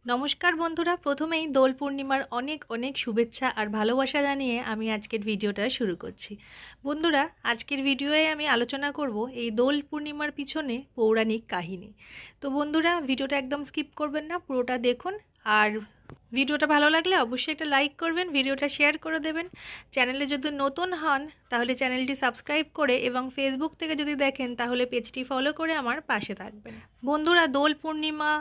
নমস্কার বন্ধুরা, প্রথমেই দোল পূর্ণিমার অনেক অনেক শুভেচ্ছা আর ভালোবাসা জানিয়ে আমি আজকের ভিডিওটা শুরু করছি। বন্ধুরা, আজকের ভিডিওয়ে আমি আলোচনা করব এই দোল পূর্ণিমার পিছনে পৌরাণিক কাহিনী। তো বন্ধুরা, ভিডিওটা একদম স্কিপ করবেন না, পুরোটা দেখুন। আর ভিডিওটা ভালো লাগলে অবশ্যই একটা লাইক করবেন, ভিডিওটা শেয়ার করে দেবেন। চ্যানেলে যদি নতুন হন তাহলে চ্যানেলটি সাবস্ক্রাইব করে এবং ফেসবুক থেকে যদি দেখেন তাহলে পেজটি ফলো করে আমার পাশে থাকবেন। বন্ধুরা, দোল পূর্ণিমা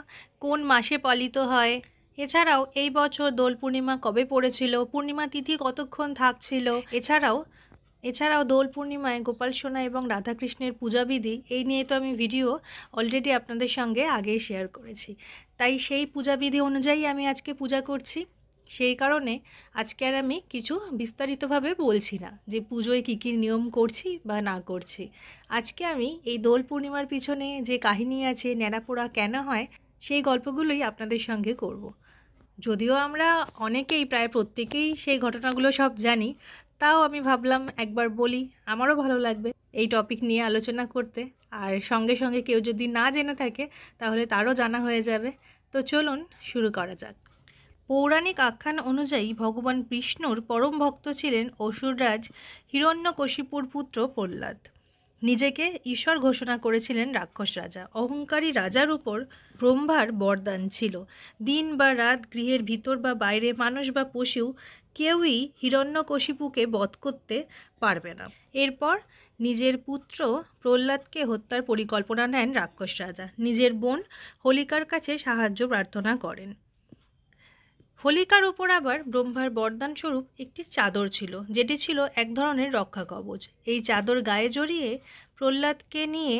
কোন মাসে পালিত হয়, এছাড়াও এই বছর দোল পূর্ণিমা কবে পড়েছিল, পূর্ণিমা তিথি কতক্ষণ থাকছিল, এছাড়াও দোল পূর্ণিমায় গোপাল সোনা এবং রাধাকৃষ্ণের পূজাবিধি, এই নিয়ে তো আমি ভিডিও অলরেডি আপনাদের সঙ্গে আগেই শেয়ার করেছি। তাই সেই পূজাবিধি অনুযায়ী আমি আজকে পূজা করছি। সেই কারণে আজকে আর আমি কিছু বিস্তারিতভাবে বলছি না যে পুজোয় কী কী নিয়ম করছি বা না করছি। আজকে আমি এই দোল পূর্ণিমার পিছনে যে কাহিনী আছে, ন্যাড়াপোড়া কেন হয়, সেই গল্পগুলোই আপনাদের সঙ্গে করব। যদিও আমরা অনেকেই, প্রায় প্রত্যেকেই সেই ঘটনাগুলো সব জানি, তাও আমি ভাবলাম একবার বলি, আমারও ভালো লাগবে এই টপিক নিয়ে আলোচনা করতে। আর সঙ্গে সঙ্গে কেউ যদি না জেনে থাকে তাহলে তারও জানা হয়ে যাবে। তো চলুন শুরু করা যাক। পৌরাণিক আখ্যান অনুযায়ী ভগবান বিষ্ণুর পরম ভক্ত ছিলেন অসুররাজ হিরণ্যকশিপুর পুত্র প্রহ্লাদ। নিজেকে ঈশ্বর ঘোষণা করেছিলেন রাক্ষস রাজা। অহংকারী রাজার উপর ব্রহ্মার বরদান ছিল, দিন বা রাত, গৃহের ভিতর বা বাইরে, মানুষ বা পশু, কেউই হিরণ্যকশিপুকে বধ করতে পারবে না। এরপর নিজের পুত্র প্রহ্লাদকে হত্যার পরিকল্পনা নেন রাক্ষস রাজা। নিজের বোন হোলিকার কাছে সাহায্য প্রার্থনা করেন। হোলিকার ওপর আবার ব্রহ্মার বরদান স্বরূপ একটি চাদর ছিল, যেটি ছিল এক ধরনের রক্ষা কবচ। এই চাদর গায়ে জড়িয়ে প্রহ্লাদকে নিয়ে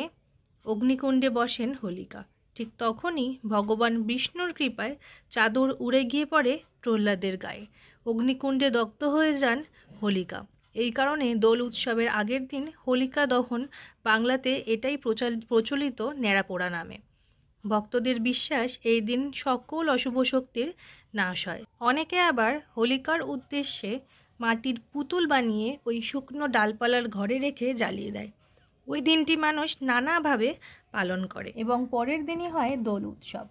অগ্নিকুণ্ডে বসেন হোলিকা। ঠিক তখনই ভগবান বিষ্ণুর কৃপায় চাদর উড়ে গিয়ে পড়ে প্রহ্লাদের গায়ে। অগ্নিকুণ্ডে দগ্ধ হয়ে যান হোলিকা। এই কারণে দোল উৎসবের আগের দিন হোলিকা দহন, বাংলাতে এটাই প্রচলিত ন্যাড়াপোড়া নামে। ভক্তদের বিশ্বাস এই দিন সকল অশুভ শক্তির নাশ হয়। অনেকে আবার হোলিকার উদ্দেশ্যে মাটির পুতুল বানিয়ে ওই শুকনো ডালপালার ঘরে রেখে জ্বালিয়ে দেয়। ওই দিনটি মানুষ নানাভাবে পালন করে এবং পরের দিনই হয় দোল উৎসব।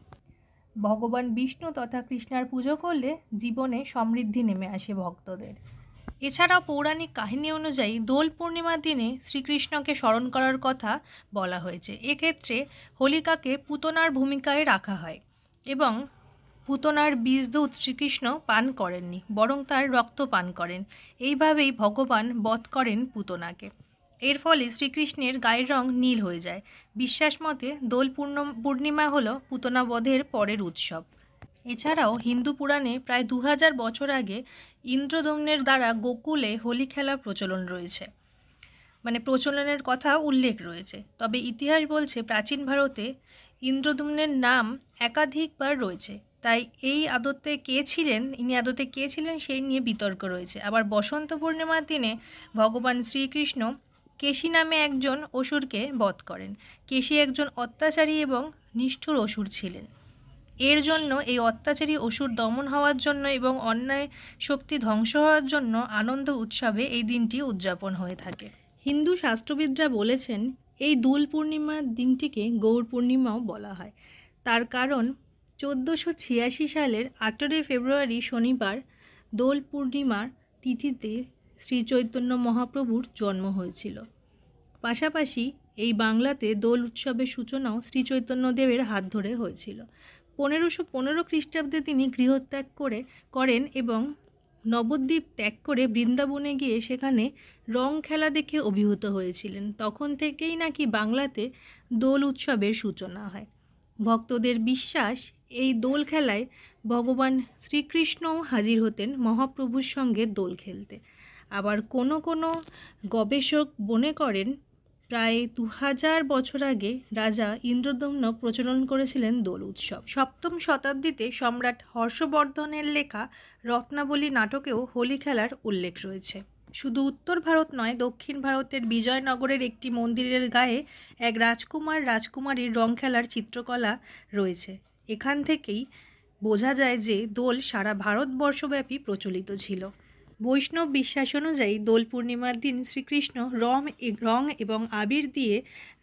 ভগবান বিষ্ণু তথা কৃষ্ণার পুজো করলে জীবনে সমৃদ্ধি নেমে আসে ভক্তদের। এছাড়াও পৌরাণিক কাহিনী অনুযায়ী দোল পূর্ণিমার দিনে শ্রীকৃষ্ণকে স্মরণ করার কথা বলা হয়েছে। এক্ষেত্রে হোলিকাকে পুতনার ভূমিকায় রাখা হয় এবং পুতনার বীজদূত শ্রীকৃষ্ণ পান করেননি, বরং তার রক্ত পান করেন। এইভাবেই ভগবান বধ করেন পুতনাকে। এর ফলে শ্রীকৃষ্ণের গায়ের রং নীল হয়ে যায়। বিশ্বাস মতে দোল পূর্ণিমা হল পুতনা বধের পরের উৎসব। এছাড়াও হিন্দু পুরাণে প্রায় 2000 বছর আগে ইন্দ্রদম্নের দ্বারা গোকুলে হোলি খেলার প্রচলন রয়েছে, প্রচলনের কথা উল্লেখ রয়েছে। তবে ইতিহাস বলছে প্রাচীন ভারতে ইন্দ্রদম্নের নাম একাধিকবার রয়েছে, তাই ইনি আদতে কে ছিলেন সেই নিয়ে বিতর্ক রয়েছে। আবার বসন্ত পূর্ণিমার দিনে ভগবান শ্রীকৃষ্ণ কেশী নামে একজন অসুরকে বধ করেন। কেশী একজন অত্যাচারী এবং নিষ্ঠুর অসুর ছিলেন। এর জন্য এই অত্যাচারী অসুর দমন হওয়ার জন্য এবং অন্যায় শক্তি ধ্বংস হওয়ার জন্য আনন্দ উৎসবে এই দিনটি উদযাপন হয়ে থাকে। হিন্দু শাস্ত্রবিদরা বলেছেন এই দোল পূর্ণিমার দিনটিকে গৌর পূর্ণিমাও বলা হয়। তার কারণ 1486 সালের 18 ফেব্রুয়ারি শনিবার দোল পূর্ণিমার তিথিতে শ্রী চৈতন্য মহাপ্রভুর জন্ম হয়েছিল। পাশাপাশি এই বাংলাতে দোল উৎসবের সূচনাও শ্রী চৈতন্যদেবের হাত ধরে হয়েছিল। 1515 খ্রিস্টাব্দে তিনি গৃহত্যাগ করেন এবং নবদ্বীপ ত্যাগ করে বৃন্দাবনে গিয়ে সেখানে রং খেলা দেখে অভিভূত হয়েছিলেন। তখন থেকেই নাকি বাংলাতে দোল উৎসবের সূচনা হয়। ভক্তদের বিশ্বাস এই দোল খেলায় ভগবান শ্রীকৃষ্ণও হাজির হতেন মহাপ্রভুর সঙ্গে দোল খেলতে। আবার কোনো কোনো গবেষক মনে করেন প্রায় 2000 বছর আগে রাজা ইন্দ্রদম্ন প্রচলন করেছিলেন দোল উৎসব। 7ম শতাব্দীতে সম্রাট হর্ষবর্ধনের লেখা রত্নাবলী নাটকেও হোলি খেলার উল্লেখ রয়েছে। শুধু উত্তর ভারত নয়, দক্ষিণ ভারতের বিজয়নগরের একটি মন্দিরের গায়ে এক রাজকুমারীর রং খেলার চিত্রকলা রয়েছে। এখান থেকেই বোঝা যায় যে দোল সারা ভারতবর্ষব্যাপী প্রচলিত ছিল। বৈষ্ণব বিশ্বাস অনুযায়ী দোল পূর্ণিমার দিন শ্রীকৃষ্ণ রং এবং আবির দিয়ে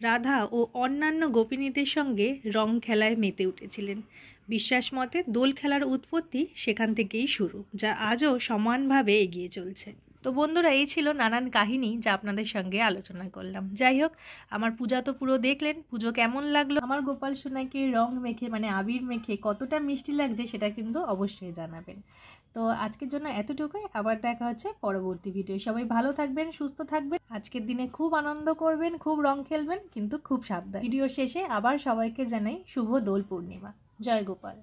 রাধা ও অন্যান্য গোপিনীদের সঙ্গে রং খেলায় মেতে উঠেছিলেন। বিশ্বাস মতে দোল খেলার উৎপত্তি সেখান থেকেই শুরু, যা আজও সমানভাবে এগিয়ে চলছে। তো বন্ধুরা, এই ছিল নানান কাহিনী যা আপনাদের সঙ্গে আলোচনা করলাম। যাই হোক, আমার পূজা তো পুরো দেখলেন। পুজো কেমন লাগলো, আমার গোপাল সোনাকে রং মেখে মানে আবির মেখে কতটা মিষ্টি লাগছে সেটা কিন্তু অবশ্যই জানাবেন। তো আজকের জন্য এতটুকুই, আবার দেখা হচ্ছে পরবর্তী ভিডিও। সবাই ভালো থাকবেন, সুস্থ থাকবেন, আজকের দিনে খুব আনন্দ করবেন, খুব রং খেলবেন, কিন্তু খুব সাবধান। ভিডিও শেষে আবার সবাইকে জানাই শুভ দোল পূর্ণিমা। জয় গোপাল।